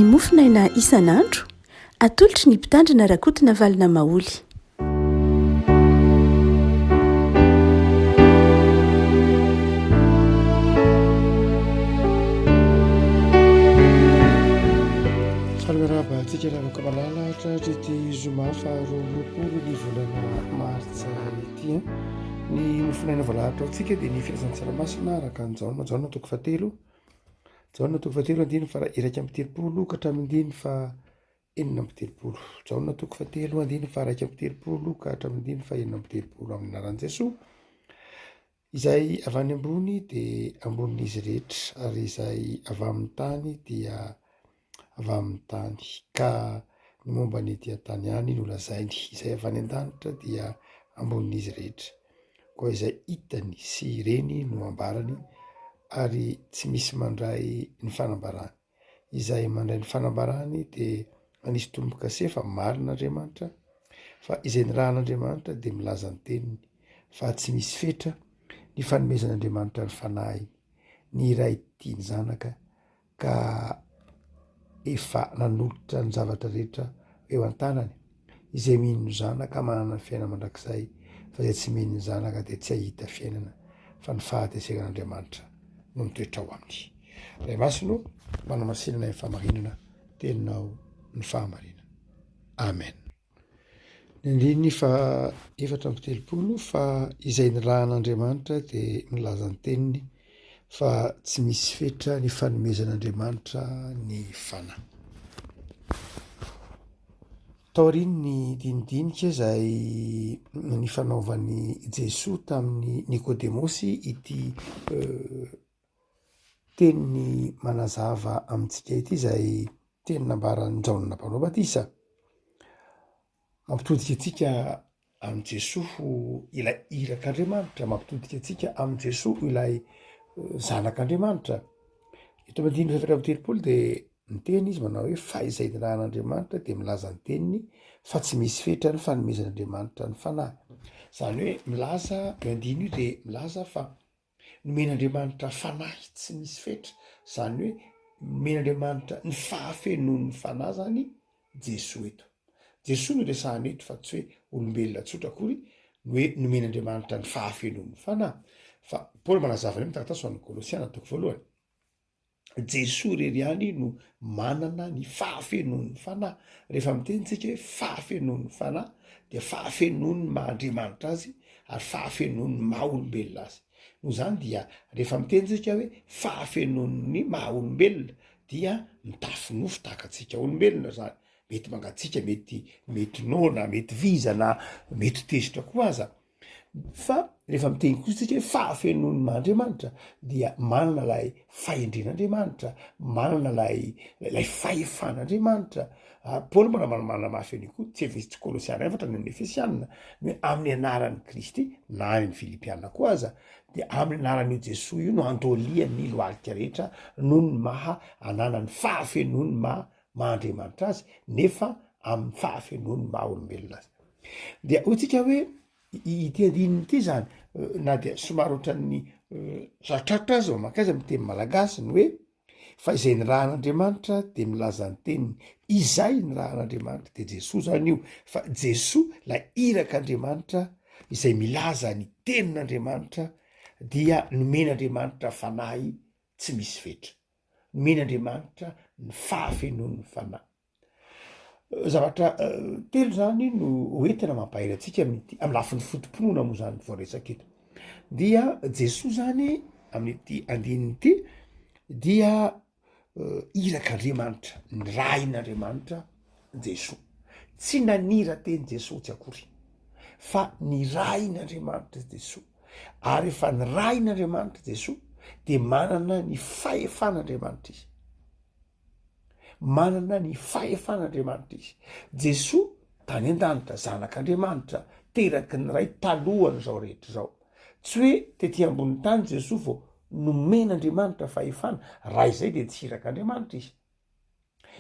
mofinaina isan'andro atolotry ny mpitandrina rakotina valina maoly. Salmeraba antsika ravaka malala trarety zoma faharoapolo ny volana martsa ity ny mofinaina voalahatra antsika dia ny firazan-tsaramasina araka ny jaona toko fatelo andiny fa iraika amby telopolo ka hatramin'ny fa enina amby telopolo jaona toko fatelo andiny fa iraika amby telopolo ka hatramin'ny fa enina amby telopolo amin'ny anaran'i Jesosy izay avy any ambony dia ambonin'izy rehetra ary izay avy amin'ny tany dia avy amin'ny tany ka ny momba ny dia tany ihany no lazainy, izay avy any an-danitra dia ambonin'izy rehetra koa izay hitany sy ireny no ambarany ary tsy misy mandray ny fanambarany. Izay mandray ny fanambarany dia anisy tomboka se fa marin'Andriamanitra, fa izay nirahan'Andriamanitra dia milaza ny teniny fa tsy misy fetra ny fanomezan'Andriamanitra ny fanahy ny iray tiany zanaka ka efa nanolotra ny zavatra rehetra eo an-tanany. Izay mino ny zanaka manana ny fiainana mandrakizay, fa izay tsy mino ny zanaka dia tsy hahita fiainana, fa ny fahateseran'Andriamanitra no mitoetra ao aminy. Ray masino manamasinana ny famarinana teninao ny fahamarinana. Amen. Ny andiny fa efatra amby telopolo fa izay nirahan'Andriamanitra dia milaza ny teniny fa tsy misy fetra ny fanomezan'Andriamanitra ny fanahy. Taoriny ny dinidinika izay ny fanaovan'ny Jesosy tamin'ny Nikodemosy ity teniny manazava amintsika ity izay teny nambaran'ny Jaona mpanao batisa. Mampitodika antsika amin'i Jesosy ilay irak'Andriamanitra, mampitodika antsika amin'i Jesosy ilay zanak'Andriamanitra. Eto amin'ny diny efatra amby telopolo dia ny teny izy manao hoe fa izay nirahan'Andriamanitra dia milaza ny teniny fa tsy misy fetra ny fanomezan'Andriamanitra ny fanahy. Izany hoe milaza eo andiny io dia milaza fa nomen'Andriamanitra fanahy tsy misy fetra, izany hoe nomen'Andriamanitra ny fahafenoan'ny fanahy zany Jesosy eto. Jesosy no resahany eto fa tsy hoe olombelona tsotra akory no hoe nomen'Andriamanitra ny fahafenoan'ny fanahy. Fa Paoly manazava ny taratasy ho an'ny Kolosiana toko voalohany. Jesosy rery ihany no manana ny fahafenoan'ny fanahy. Rehefa mitenitsika hoe fahafenoan'ny fanahy dia fahafenoan'ny maha-Andriamanitra azy ary fahafenoan'ny maha-olombelona azy. Noho izany dia rehefa mitenitsika hoe fahafenoan'ny maha-olombelona dia mitafinofo tahaka antsika olombelona zany. Mety mangatsika, mety nona, mety vizana, mety tezitra koa aza. Fa rehefa miteny kosa tsika hoe fahafenoan'ny maha-Andriamanitra dia manana lay fahendren'Andriamanitra, manana lay fahefan'Andriamanitra. Paoly manana mafy an'io koa, tsy Kolosiana efatra ny Efesiana, hoe amin'ny anaran'ny Kristy na any Filipiana koa aza dia amin'ny anaran'io Jesosy io no andolian'ny lohalika rehetra noho ny maha ananany fahafenoan'ny maha-Andriamanitra azy nefa amin'ny fahafenoan'ny maha-olombelona azy. Dia hotsika hoe ity andininy ity zany na dia somary ohatran'ny sarotrarotra azy maka azy amin'ny teny malagasy ny hoe fa izay nirahan'Andriamanitra dia milaza ny teniny. Izay nirahan'Andriamanitra dia Jesosy zany io, fa Jesosy lay irak'Andriamanitra izay milaza ny tenin'Andriamanitra dia nomen'Andriamanitra fanahy tsy misy fetra, nomen'Andriamanitra ny fahafenoan'ny fanahy. Zavatra telo zany no hoentina mampahay antsika amin'ny lafin'ny fotom-pinoana moa zany voaresaka eto. Dia Jesosy zany amin'ity andininy ity dia irak'Andriamanitra, nirahin'Andriamanitra Jesosy. Tsy nanira teny Jesosy tsy akory, fa nirahin'Andriamanitra Jesosy. Ary efa nirahin'Andriamanitra Jesosy dia manana ny fahefan'Andriamanitra izy. Manana ny fahefan'Andriamanitra izy. Jesosy tany an-danitra zanak'Andriamanitra, teraky ny ray talohany zao rehetra zao. Tsy hoe tetỳ ambony tany Jesosy vao nomen'Andriamanitra fahefana, raha izay dia tsy irak'Andriamanitra izy.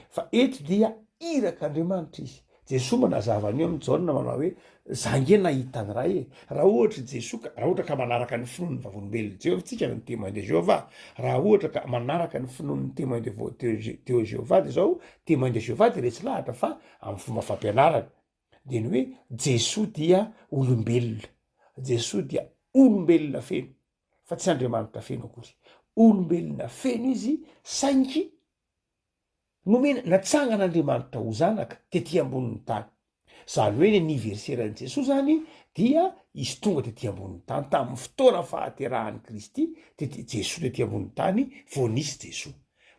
Fa eto dia irak'Andriamanitra izy. Jesosy manazavany io amin'ny jaona manao hoe zange nahita ny ray raha ohatra Jesosy raha ohatra ka manaraka ny finoan'ny vavolombelona Jehovah tsika ny témoin de Jéhovah raha ohatra ka manaraka ny finoan'ny témoin de Jéhovah de zao témoin de Jéhovah de resy lahatra fa amin'ny fomba fampianarana de ny hoe Jesosy dia olombelona Jesosy dia olombelona feno fa tsy Andriamanitra feno akory olombelona feno izy saingy nomena natsangan'Andriamanitra ho zanaka tetỳ ambonin'ny tany zany hoe ny aniverseran'i Jesosy zany dia izy tonga tetỳ ambonin'ny tany tamin'ny fotoana fahaterahan'i Kristy Jesosy tetỳ ambonin'ny tany vao nisy Jesosy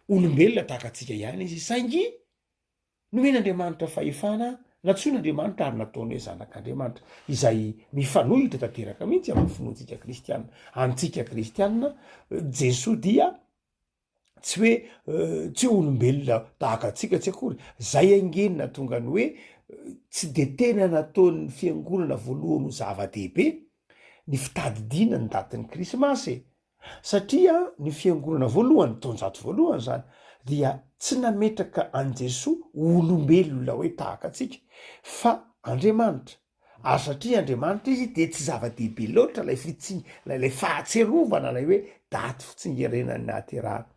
olombelona tahaka antsika ihany izy saingy nomen'Andriamanitra fahefana natsoin'Andriamanitra ary nataony hoe zanak'Andriamanitra izay mifanohitra tanteraka mihitsy amin'ny finoantsika kristianina antsika kristianina Jesosy dia tsy hoe olombelona tahaka antsika tsy akory zay angenina tonga ny hoe tsy de tena nataon'ny fiangonana voalohany ho zava-dehibe ny fitadidiana ny datin'ny krismasy satria ny fiangonana voalohany taonjato voalohany zany dia tsy nametraka an Jesosy olombelona hoe tahaka antsika fa Andriamanitra ary satria Andriamanitra izy de tsy zava-dehibe loatra lay fahatserovana lay hoe daty fitsingerenany nahaterahana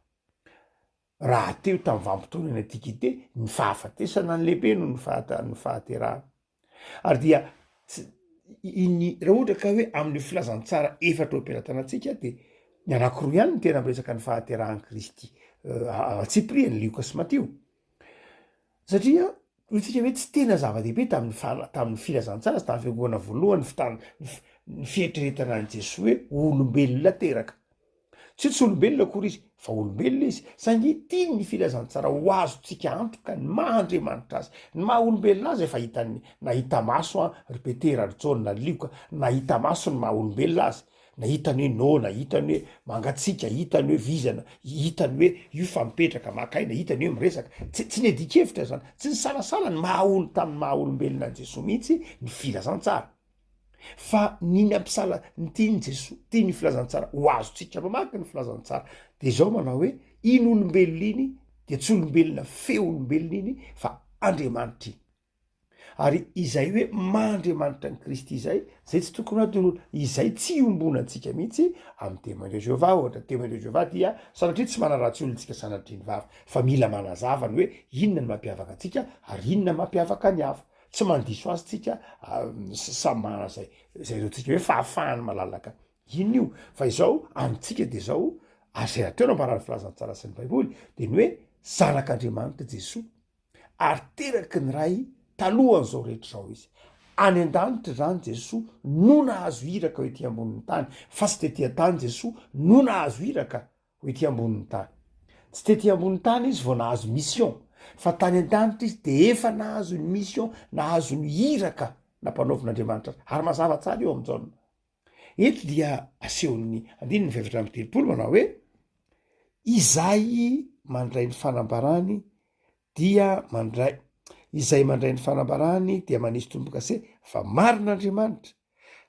raha teo tamin'ny vanim-potoana ny antikité ny fahafatesana ny lehibe no ny fahaterahana ary dia raha ohatra ka hoe amin'ny filazantsara efatra oam-piaratanantsika de ny anankiroa ihany ny tena miresaka ny fahaterahan'i Kristy Tsipria ny Lioka sy Matio satria tsika hoe tsy tena zava-dehibe tamin'ny filazantsara sy tamin'ny fiangonana voalohany ny fietreretana an Jesosy hoe olombelona teraka tsy olombelona akory izy fa olombelona izy saingy tiany ny filazantsara ho azotsika antoka ny maha-Andriamanitra azy ny maha-olombelona azy efa nahita maso ry Petera ry Jaona ry Lioka nahita maso ny maha-olombelona azy nahitany hoe nona hitany hoe mangatsika hitany hoe vizana hitany hoe io fa mipetraka makaina hitany hoe miresaka tsy ny adikevitra zany tsy ny salasala ny tamin'ny maha-olombelona an Jesosy mihitsy ny filazantsara fa niny ampisala ny tiany Jesosy tiany filazantsara ho azotsika mamaky ny filazantsara de zao manao hoe iny olombelona iny de tsy olombelona fe olombelona iny fa Andriamanitra iny ary izay hoe maha-Andriamanitra ny Kristy zay tsy tokony atolona izay tsy ombonantsika mihitsy amin'ny témoin de Jéhovah ohatra témoin de Jéhovah dia sanatria tsy manaratsy olontsika sanatria ny vava fa mila manazavany hoe inona ny mampiavaka antsika ary inona mampiavaka ny hafa tsy mandiso azy tsika samana zay reotsika hoe fahafahany malalaka ino io fa izao amintsika de zao azay ateo namparany filazantsara sy ny baiboly de ny hoe zanak'Andriamanitra Jesosy ary teraky ny ray talohan' zao rehetra zao izy any an-danitra zany Jesosy no nahazo iraka hoe ety ambonin'ny tany fa tsy tetỳ tany Jesosy no nahazo iraka hoe ety ambonin'ny tany tsy tetỳ ambonin'ny tany izy vao nahazo mission fa tany an-danitra izy de efa nahazo ny mission nahazo ny iraka nampanaovin'Andriamanitra ary mazava tsara eo amin'izao eto dia asehon'ny andiny ny fevatra amin'ny telopolo manao hoe izay mandray ny fanambarany dia izay mandray ny fanambarany dia manisy tombo-kase fa marin'Andriamanitra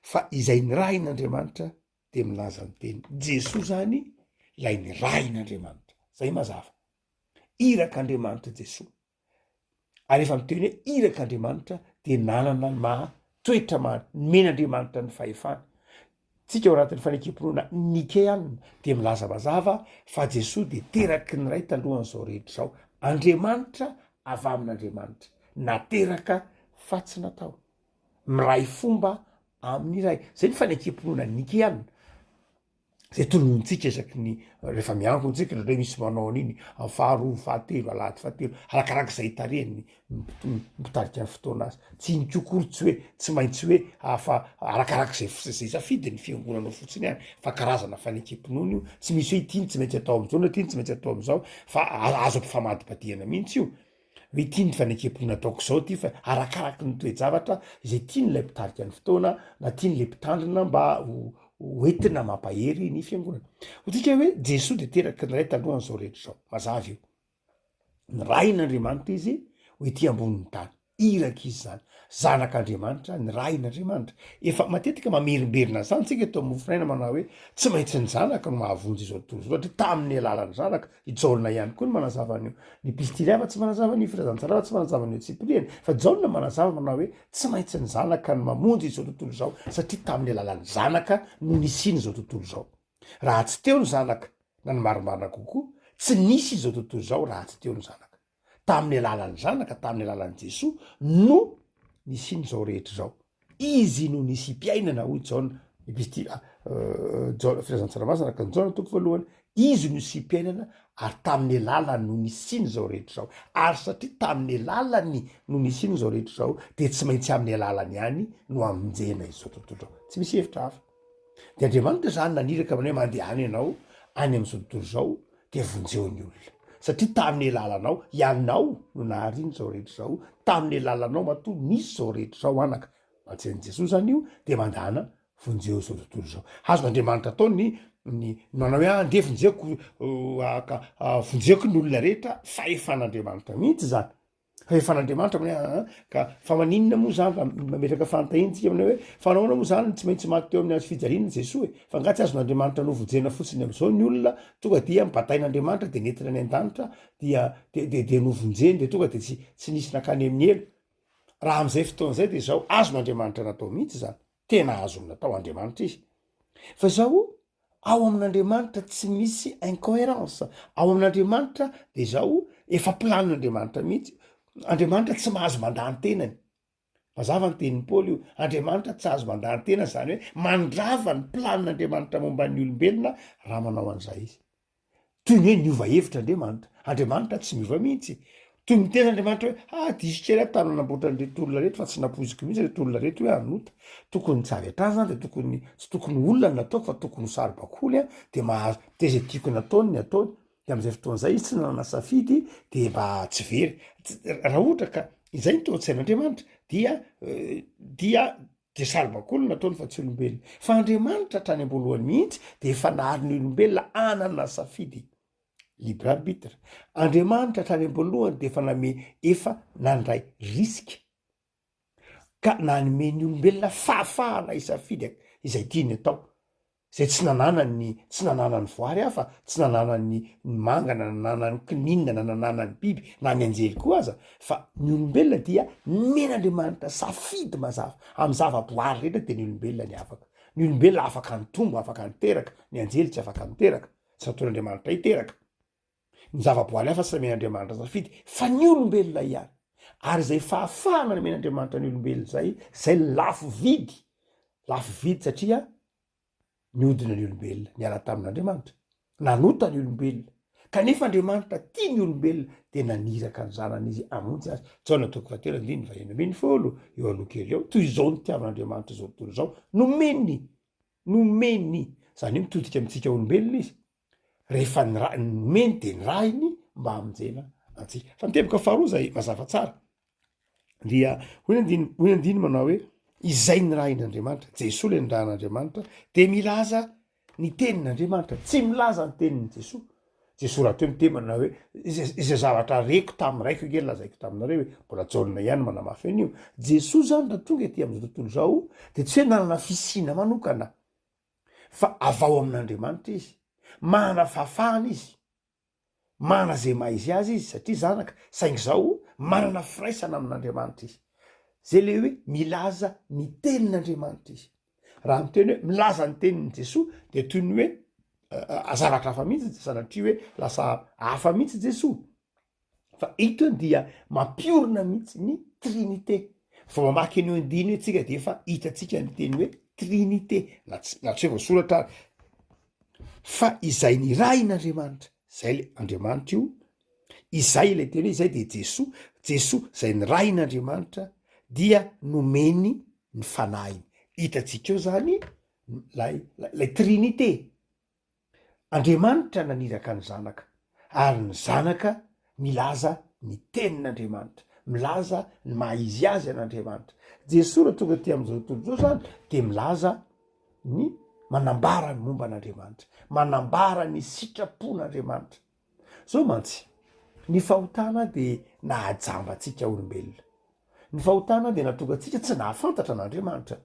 fa izay ny rain'Andriamanitra de milaza ny teny Jesosy zany lay ny rain'Andriamanitra zay mazava irak'Andriamanitra Jesosy ary efa miteny hoe irak'Andriamanitra de nanana ny maha toetra men'Andriamanitra ny fahefana tsika ao anatin'ny fanekam-pinoana Nikeana de milaza mazava fa Jesosy de teraky ny ray talohan'izao rehetra zao Andriamanitra avy amin'Andriamanitra nateraka fa tsy natao miray fomba amin'ny ray zay ny fanekam-pinoana Nikeana zay tolontsika isaky ny rehefa miankontsika re misy manao an'iny amin'ny faharoa fahatelo alahady fahatelo arakarak'izay tarehany mitarika ny fotoana azy tsy nikokoro tsy hoe tsy maintsy hoe afa arakarak'izay safidy ny fiangonanao fotsiny any fa karazana fanekam-pinoana io tsy misy hoe itiny tsy maintsy atao am'izao na itiny tsy maintsy atao am'izao fa azo ampifamadibadiana mihitsy io hoe ity ny fanekam-pinoana ataoko zao ty fa arakaraky ny toe-javatra izay tiany lay mpitarika ny fotoana na tiany lay mpitandrina mba hoentina mampahery ny fiangonana hotsika hoe Jesosy de teraky ny ray talohan'izao rehetra zao mazava io ny rain'Andriamanitra izy ho ety ambonin'ny tany iraka izy zany zanak'andriamanitra ny rain'andriamanitra efa matetika mamerimberina zany tsika eto mofinaina manao hoe tsy maintsy ny zanaka no mahavonjy izao tontolo zao ohatra tamin'ny alalany zanaka ijaolona ihany koa ny manazavany ny pistily afa tsy manazavany firazantsara fa tsy manazavany tsipriany fa jaolona manazava manao hoe tsy maintsy ny zanaka no mamonjy izao tontolo zao satria tamin'ny alalany zanaka no nisiny zao tontolo zao raha tsy teo ny zanaka na ny marimarina kokoa tsy nisy izao tontolo zao raha tsy teo ny zanaka tamin'ny alalan'ny zanaka tamin'ny alalan'i Jesoa no nisy ny zao rehetra zao izy no nisy mpiainana hoy Jaona firazan-tsaramasina ka Jaona toko voalohany izy no nisy mpiainana ary tamin'ny alalany no nisy ny zao rehetra zao ary satria tamin'ny alalany no nisy ny zao rehetra zao de tsy maintsy amin'ny alalany ihany no amonjena izao tontolo zao tsy misy hevitra hafa de Andriamanitra zany naniraka aminy hoe mandeha any ianao any am'izao tontolo zao de vonjeon'ny olona satria tamin'ny alalanao ianao no nahariny zao rehetra zao tamin'ny alalanao matoa nisy zao rehetra zao anaka matsen'i Jesosy zany io de mandana vonjeo zao tontolo zao azon'Andriamanitra atao ny manao hoe andeha vonjeko vonjeko ny olona rehetra fa efan'Andriamanitra mihitsy zany fa efan'Andriamanitra mane ka fa maninona moa zany mametraka fantahintsika amina hoe fanaona moa zany tsy maintsy maty teo amin'ny azo fijaliana Jesosy fa ngatsy azon'Andriamanitra no vonjena fotsiny am'izao ny olona tonga dia mibatain'Andriamanitra de nentina any an-danitra dia de no vonjeny de tonga de tsy nisy nakany amin'ny elo raha am'izay fotoan'izay de zao azon'Andriamanitra natao mihitsy zany tena azony natao Andriamanitra izy fa zao ao amin'Andriamanitra tsy misy incohérence ao amin'Andriamanitra de zao efa planin'Andriamanitra mihitsy Andriamanitra tsy mahazo mandany tenany mazava ny tenin'ny Paoly io Andriamanitra tsy azo mandany tena zany hoe mandrava ny planin'Andriamanitra momban'ny olombelona raha manao an'izay izy toy ny hoe niova hevitra Andriamanitra tsy miova mihitsy toy mitena Andriamanitra hoe diso kely tany nanamboatra an'reto olona reto fa tsy napoziko mihitsy reto olona reto hoe anota tokony tsy avy atrany zany de tokony tsy tokony olona ny nataoko fa tokony saribakoly de mahazo de zay tiako nataony ny ataony de am'izay fotoan'izay izy tsy nanana safidy de mba tsy very raha ohatra ka izay ny toatsain'Andriamanitra dia de saribakoly nataony fa tsy olombelona fa Andriamanitra hatrany am-boalohany mihitsy de efa nahary ny olombelona anana safidy libre arbitre Andriamanitra hatrany am-boalohany de efa nandray riska ka nanome ny olombelona fahafahana isafidy izay tiany atao zay tsy nanana ny voary hafa tsy nanana ny mangana nanana ny kininina nanana ny biby na ny anjely koa aza fa ny olombelona dia men'Andriamanitra safidy mazava amin'ny zava-boary rehetra de ny olombelona ny afaka ny olombelona afaka ny tombo afaka niteraka ny anjely tsy afaka niteraka tsy ataon'Andriamanitra hiteraka ny zava-boary hafa tsy men'Andriamanitra safidy fa ny olombelona ihany ary zay fahafahana ny men'Andriamanitra ny olombelona zay lafo vidy satria niodina ny olombelona niala tamin'Andriamanitra nanota ny olombelona kanefa Andriamanitra tia ny olombelona de naniraka ny zanany izy amonjy azy Jaona toko fahatelo andiny vahiny ambin'ny folo eo aloha kely eo toy izao ny tiavan'Andriamanitra zao tontolo zao nomeny zany hoe mitodika amintsika olombelona izy rehefa nomeny de ny rahiny mba hamonjena antsika fa mitebaka faharoa zay mazava tsara dia hoy andiny manao hoe izay ny rahin'Andriamanitra Jesosy le nirahan'Andriamanitra de milaza ny tenin'Andriamanitra tsy milaza ny tenin'ny Jesosy raha teo mitemana hoe izay zavatra reko tamin'n'raiko kely lazaiko taminareo hoe mbola jaolona ihany manamafy an'io Jesosy zany raha tonga ety am'izao tontolo zao de tsy hoe nanana fisina manokana fa avao amin'Andriamanitra izy mana fahafahana izy mana zay maha izy azy izy satria zanaka saingy zao manana firaisana amin'Andriamanitra izy zay le hoe milaza ny tenin'Andriamanitra izy raha miteny hoe milaza ny tenin'ny Jesosy de toy ny hoe zavatra hafa mihitsy sanatria hoe lasa hafa mihitsy Jesosy fa ito dia mampiorina mihitsy ny trinité fa mamaky ny andiny hoe tsika de efa hitatsika ny teny hoe trinité na tsy voasoratra fa izay ny rahin'Andriamanitra zay le Andriamanitra io izay le teny hoe izay de Jesosy zay ny rahin'Andriamanitra dia nomeny ny fanahiny hitatsika eo zany lay trinité Andriamanitra naniraka ny zanaka ary ny zanaka milaza ny tenin'Andriamanitra milaza ny maha izy azy an'Andriamanitra Jesosy raha tonga ty am'izao tontolo zao zany de milaza ny manambara ny momba an'Andriamanitra manambara ny sitrapon'Andriamanitra zao mantsy ny fahotana de nahajambatsika olombelona ny fahotana dia natonga antsika tsy nahafantatra an'andriamanitra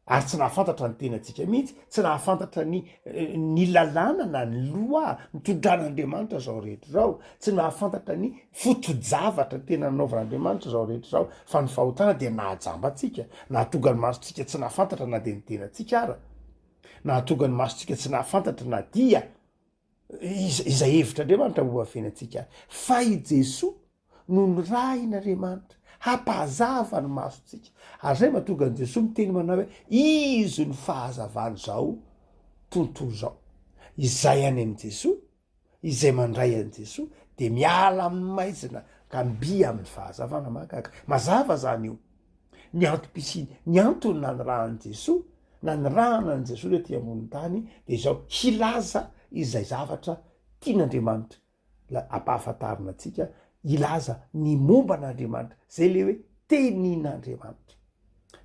ary tsy nahafantatra ny tenantsika mihitsy tsy nahafantatra ny lalàna na ny loa mitondran'andriamanitra zao rehetra zao tsy nahafantatra ny fotojavatra tena nanaovan'andriamanitra zao rehetra zao fa ny fahotana dia nahajamba atsika nahatonga ny masotsika tsy nahafantatra na de ny tenantsika ara nahatonga ny masotsika tsy nahafantatra na dia izay hevitr'andriamanitra momba fiainantsika fa i Jesoa no ny rain'andriamanitra hampahazava ny masotsika ary zay mahatonga ny Jesoa miteny manao hoe izy ny fahazavany zao tontolo zao izay any amin'i Jesoa izay mandray an' Jesoa de miala amin'ny maizina ka mbi amin'ny fahazavana mahagaga mazava zany io ny antom-pisiny ny antony na ny rahan'i Jesoa na ny rahana an' Jesoa rety ambony tany de zao hilaza izay zavatra tian'andriamanitra la ampahafantarina atsika ilaza ny momba n'andriamanitra zay le hoe tenin'andriamanitra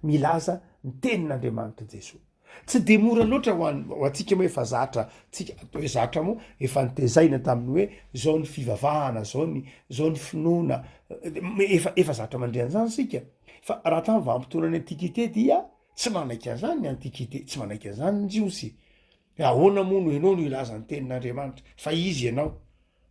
milaza ny tenin'andriamanitra Jesoa tsy de mora loatra ho atsika moa efa zatra tsika atao hoe zatra moa efa nitezaina taminy hoe zao ny fivavahana zao ny finoana efa zatra mandrian'zany sika fa raha tamy vampitona ny antikité dia tsy manaiky an'zany ny antikité tsy manaiky an'zany ny jiosy ahoana moa no ianao no ilaza ny tenin'andriamanitra fa izy ianao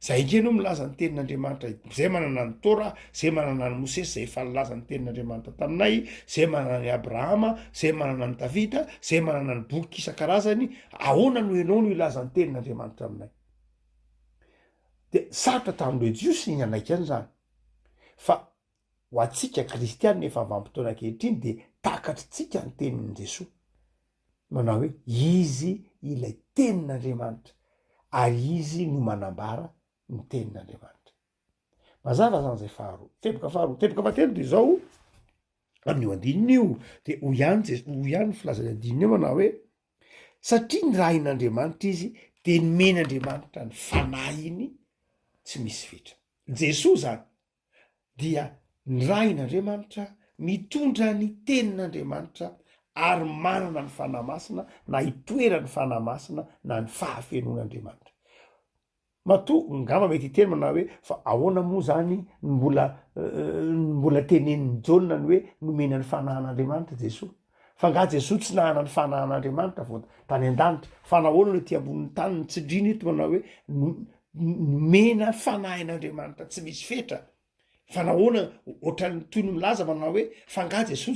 zay nge anao milaza ny tenin'andriamanitra zay manana ny Tora zay manana ny Mosesy zay efa nilaza ny tenin'andriamanitra taminay zay manana ny Abrahama zay manana ny Davida zay manana ny boky isan-karazany ahoana no ianao no ilaza ny tenin'andriamanitra aminay de sarotra tamindreo jiosy ny anaiky an'zany fa ho atsika kristianina efa vampitoana ankehitriny de takatritsika ny tenin'i Jesoa manao hoe izy ilay tenin'andriamanitra ary izy no manambara ny tenin'andriamanitra mazava zany zay teboka fahatelo de zao amin'io andininy io de ho ihany filazany andininy io manao hoe satria ny rain'andriamanitra izy de ny men'andriamanitra ny fanahiny tsy misy fetra Jesoa zany dia ny rain'andriamanitra mitondra ny tenin'andriamanitra ary manana ny fanahy masina na hitoerany fanahy masina na ny fahafenon'andriamanitra ngamba mety hiteny manao hoe fa ahoana moa zany mbola tenenin'ny Jaona ny hoe nomena ny fanahan'andriamanitra Jesoa fa nga Jesoa tsy nahana ny fanahan'andriamanitra vo tany an-danitra fa nahoana no ty ambonin'ny tany ny tsindrina eto manao hoe nomena fanahin'andriamanitra tsy misy fetra fa nahoana ohatrany toy ny milaza manao hoe fa nga Jesoa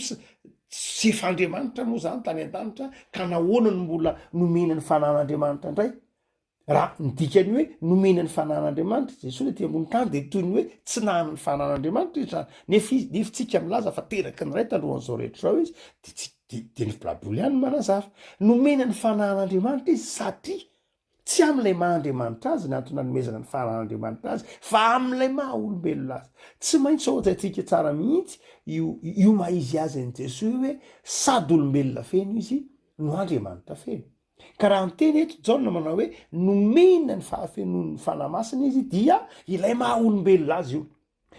tsy efa andriamanitra moa zany tany an-danitra ka nahoana no mbola nomena ny fanahan'andriamanitra indray raha nidikany hoe nomena ny fanahan'andriamanitra Jesoa le ty ambony tany de toy ny hoe tsy nahana ny fanahan'andriamanitra izy zany nefitsika milaza fa teraky ny ray tandroan'zao rehetra zao izy de ny Baiboly ihany manazava nomena ny fanahan'andriamanitra izy satria tsy am'ilay maha-andriamanitra azy ny antony nanomezana ny fanahan'andriamanitra azy fa am'ilay maha olombelona azy tsy maintsy ohatsika tsara mihitsy io maizy azy an' Jesoa hoe sady olombelona feno izy no andriamanitra feno ka raha miteny eto Jaona manao hoe nomena ny fahafenon'ny fanahy masina izy dia ilay maha olombelona azy io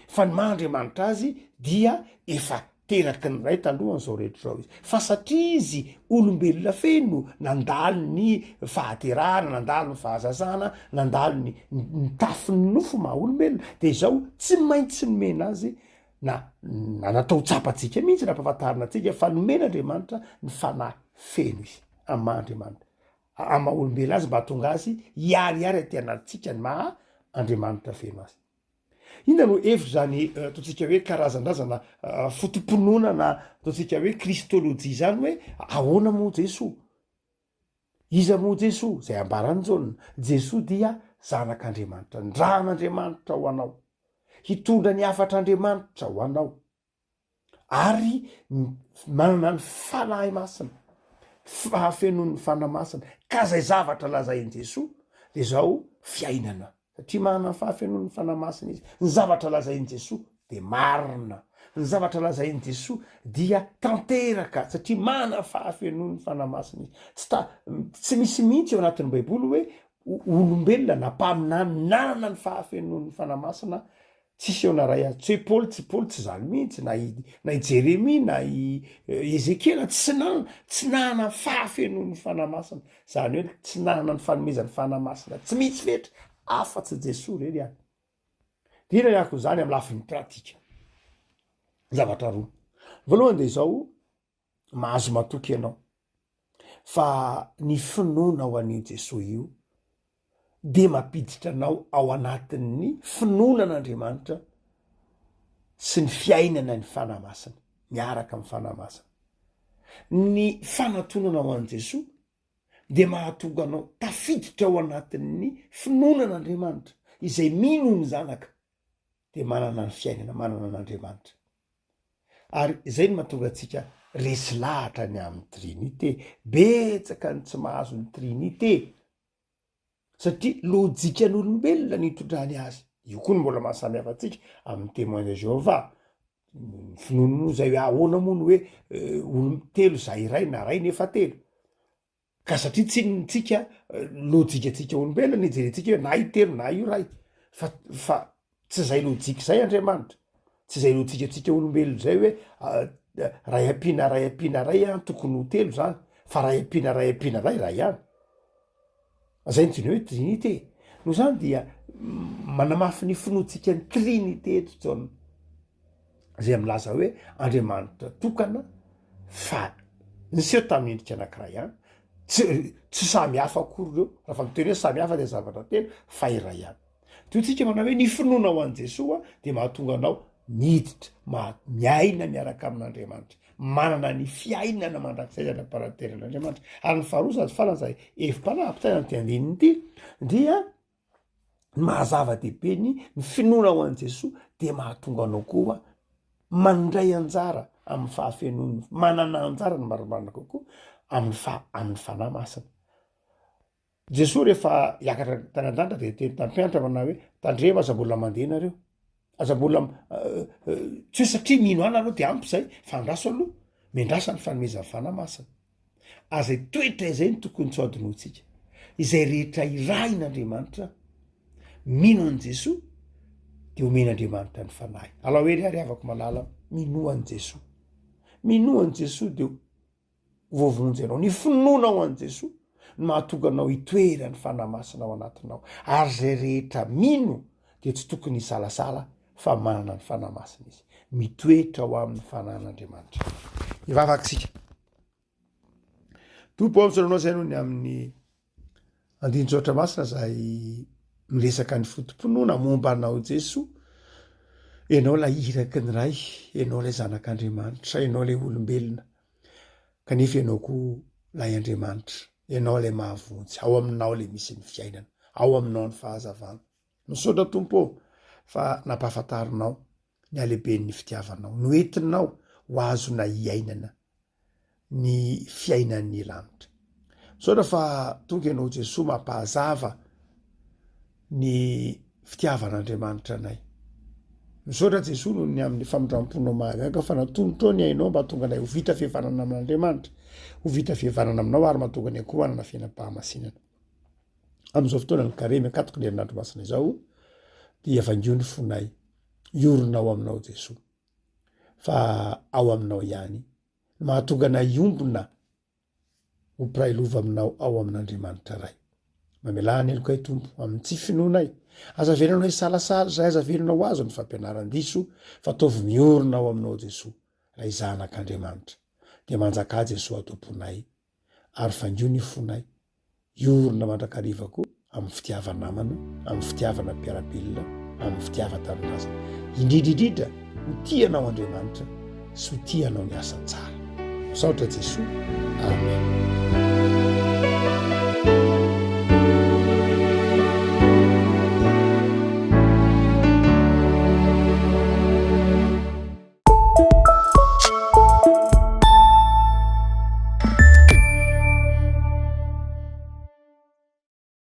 fa ny maha-andriamanitra azy dia efa teraky ny ray tandroan'zao rehetra zao izy fa satria izy olombelona feno nandalo ny fahaterahana nandalo ny fahazazana nandalo ny tafin'ny nofo maha olombelona de zao tsy maintsy nomena azy na natao tsapatsika mihitsy nampahafantarina atsika fa nomen'andriamanitra ny fanahy feno izy amin'ny maha-andriamanitra amin'ny maha olombelona azy mba hatonga azy hiariary aty anatsika ny maha andriamanitra feno azy inona no hevitro zany ataotsika hoe karazan-drazana fotomponoana na ataotsika hoe kristôlôjia zany hoe ahoana moa Jesoa iza moa Jesoa zay ambarany Jaona Jesoa dia zanak'andriamanitra ndran'andriamanitra ho anao hitondra ny afatr'andriamanitra ho anao ary manana ny fanahy masina fahafenon'ny fanahy masina ka zay zavatra lazain'i Jesoa de zao fiainana satria manana ny fahafenon'ny fanahy masina izy ny zavatra lazain'i Jesoa de marina ny zavatra lazain'i Jesoa dia tanteraka satria manana fahafenon'ny fanahy masina izy tsy misy mihitsy eo anatin'ny Baiboly hoe olombelona nampaminany nanana ny fahafenon'ny fanahy masina tsisy eo naray azy tsy hoe Paoly tsy zany mihitsy na i Jeremia na i Ezekela tsy nanana fahafenon'ny fanahy masina zany hoe tsy nanana ny fanomezan'ny fanahy masina tsy misy fetra afa-tsy Jesoa reny ihany dina iako zany amin'ny lafin'ny pratika zavatra roa voalohany de zao mahazo matoky ianao fa ny finoana ao an'io Jesosy io de mampiditra anao ao anatin'ny finoanan'Andriamanitra sy ny fiainana ny fanamasina miaraka amin'ny fanamasina. Ny fanatonana ao an' Jesosy de mahatonga anao tafiditra ao anatin'ny finoanan'Andriamanitra izay mino ny zanaka de manana ny fiainana manana an'Andriamanitra. Ary zay ny mahatonga antsika resy lahatra ny amin'ny trinité, betsaka ny tsy mahazo ny trinité satria lojikan'olombelona nitondrany azy. Io koa ny mbola mahasamihafa atsika amin'ny témoin de Jéhovah finono zay hoe ahoana moa ny hoe olo-telo zay iray na ray nefa telo ka satria tsy nitsika lojikatsika olombelona nijerentsika hoe na io telo na io ray fa tsy zay lojika zay Andriamanitra, tsy zay lojikatsika olombelona zay hoe ray ampiana ray a tokony ho telo zany fa ray ampiana ray ray any. Zay ntsiny hoe trinité. No zany dia manamafy ny finoantsika ny trinité eto tsona zay milaza hoe Andriamanitra tokana fa niseho tamin'ny endrika anankiray ihany tsy samy hafa akory reo raha fa miteny hoe samy hafa de zavatra telo fa iray ihany. Toy tsika manao hoe ny finoana ao an' Jesosy de mahatonga anao miditra miaina miaraka amin'Andriamanitra, manana ny fiainana mandrakizay zanam-pahateran'Andriamanitra. Ary ny faharoa sady farany zay evi-panahy ampitaina ty andininy ty dia mahazava-dehibe ny finoana ao an' Jesosy de mahatonga anao koa mandray anjara amin'ny fahafenony, manana anjara ny marimarina kokoa amin'ny fanahy masina. Jesosy rehefa hiakatra tany an-danitra de teny tampianatra manao hoe tandremo aza mbola mandeha nareo, aza mbola tsy hoe satria mino any anao de ampy zay fa andraso aloha miandrasa ny fanomezan'ny fanahy masina. Azay toetra izay ny tokony tsy adinotsika izay rehetra irain'Andriamanitra mino an' Jesosy de omen'Andriamanitra ny fanahy. Alors hoe ary avako malala mino an' Jesosy, mino an' Jesosy de voavonjy anao ny finoana ao an' Jesosy no mahatonga anao hitoerany fanahy masina ao anatinao. Ary zay rehetra mino de tsy tokony hisalasala fa manana ny fanahy masina izy, mitoetra ao amin'ny fanahin'Andriamanitra. Ivavaksika tompo am'sananao zay noho ny amin'ny andin-tsotra masina zay miresaka ny fotom-pinoana momba anao Jesosy. Ianao la iraky ny ray, ianao lay zanak'Andriamanitra, ianao lay olombelona kanefa ianao koa lay Andriamanitra, ianao lay mahavonjy, ao aminao lay misy ny fiainana, ao aminao ny fahazavana. Misaotra tompo fa nampahafantarinao ny alehiben'ny fitiavanao, noentinao ho azona hiainana ny fiainan'ny lanitra. Misaotra fa tonga ianao Jesosy mampahazava ny fitiavan'Andriamanitra anay. Misaotra Jesosy noho ny amin'ny famindramponao mahagaga fa natongotrao ny ainao mba tonga anay ho vita fihavanana amin'Andriamanitra, ho vita fihavanana aminao ary mahatonga anay koa manana fiainam-pahamasinana. Amin'izao fotoana ny karemy akatoko ny herinandro masina izao dia vangio ny fonay ioronao aminao Jesosy fa ao aminao ihany mahatonga anay iombona ho prailova aminao ao amin'Andriamanitra ray. Mamelany elokay tompo amin'ny tsy finoanay, azavelanao isalasala zay azavelanao azo ny fampianaran-diso fa ataovy miorona ao aminao Jesosy ray zanak'Andriamanitra de manjaka Jesosy atomponay ary vangio ny fonay iorona mandrakariva koa amin'ny fitiavana namana, amin'ny fitiavana mpiarabelona, amin'ny fitiavan-tanindrazana. Indridridrindra ho tianao Andriamanitra sy ho tianao ny asa tsara. Misaotra Jesosy. Amen.